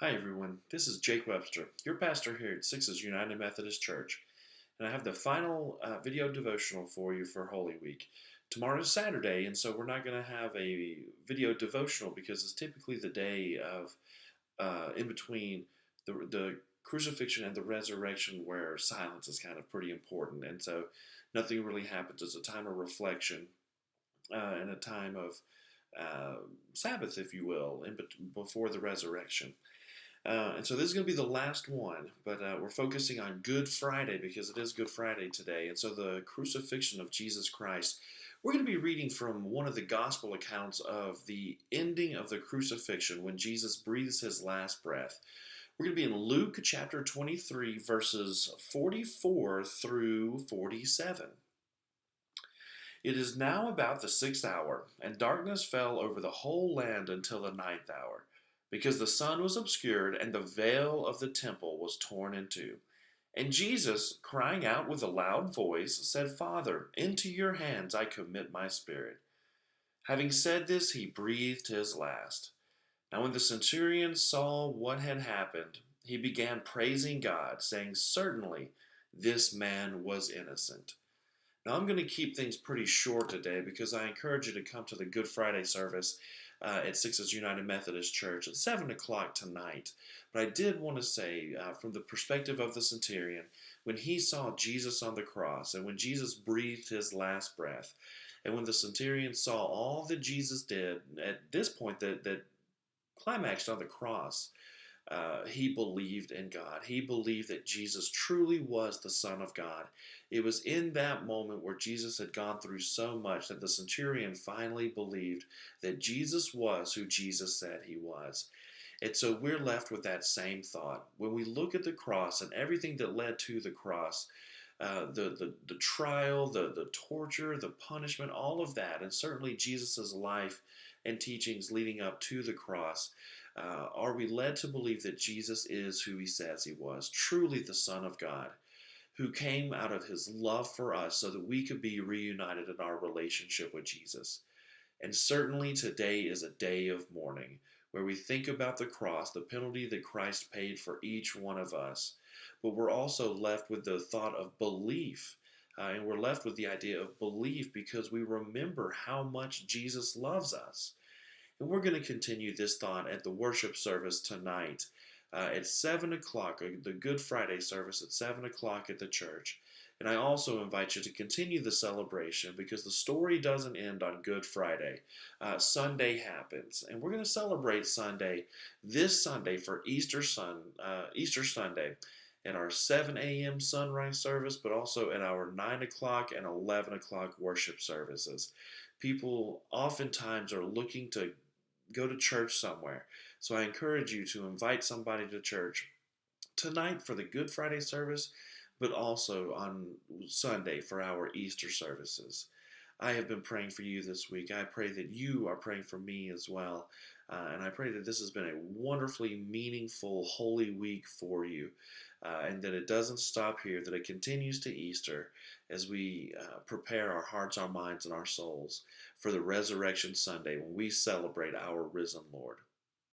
Hi everyone, this is Jake Webster, your pastor here at Sixes United Methodist Church, and I have the final video devotional for you for Holy Week. Tomorrow is Saturday, and so we're not going to have a video devotional because it's typically the day of in between the crucifixion and the resurrection where silence is kind of pretty important, and so nothing really happens. It's a time of reflection and a time of uh, Sabbath, if you will, before the resurrection. And so this is going to be the last one, but we're focusing on Good Friday because it is Good Friday today. And so the crucifixion of Jesus Christ. We're going to be reading from one of the gospel accounts of the ending of the crucifixion when Jesus breathes his last breath. We're going to be in Luke chapter 23, verses 44 through 47. It is now about the sixth hour, and darkness fell over the whole land until the ninth hour, because the sun was obscured and the veil of the temple was torn in two. And Jesus, crying out with a loud voice, said, Father, into your hands I commit my spirit. Having said this, he breathed his last. Now, when the centurion saw what had happened, he began praising God, saying, Certainly this man was innocent. Now, I'm going to keep things pretty short today because I encourage you to come to the Good Friday service at Sixes United Methodist Church at 7 o'clock tonight. But I did want to say, from the perspective of the centurion, when he saw Jesus on the cross and when Jesus breathed his last breath, and when the centurion saw all that Jesus did at this point that climaxed on the cross, he believed in God. He believed that Jesus truly was the Son of God. It was in that moment where Jesus had gone through so much that the centurion finally believed that Jesus was who Jesus said he was. And so we're left with that same thought. When we look at the cross and everything that led to the cross, the trial, the torture, the punishment, all of that, and certainly Jesus' life and teachings leading up to the cross, are we led to believe that Jesus is who he says he was, truly the Son of God, who came out of his love for us so that we could be reunited in our relationship with Jesus? And certainly today is a day of mourning where we think about the cross, the penalty that Christ paid for each one of us. But we're also left with the thought of belief. And we're left with the idea of belief because we remember how much Jesus loves us. And we're going to continue this thought at the worship service tonight at 7 o'clock, the Good Friday service at 7 o'clock at the church. And I also invite you to continue the celebration because the story doesn't end on Good Friday. Sunday happens, and we're going to celebrate Sunday this Sunday for Easter Sunday at our 7 a.m. sunrise service, but also at our 9 o'clock and 11 o'clock worship services. People oftentimes are looking to go to church somewhere. So I encourage you to invite somebody to church tonight for the Good Friday service, but also on Sunday for our Easter services. I have been praying for you this week. I pray that you are praying for me as well. And I pray that this has been a wonderfully meaningful Holy Week for you, and that it doesn't stop here, that it continues to Easter as we prepare our hearts, our minds, and our souls for the Resurrection Sunday when we celebrate our risen Lord.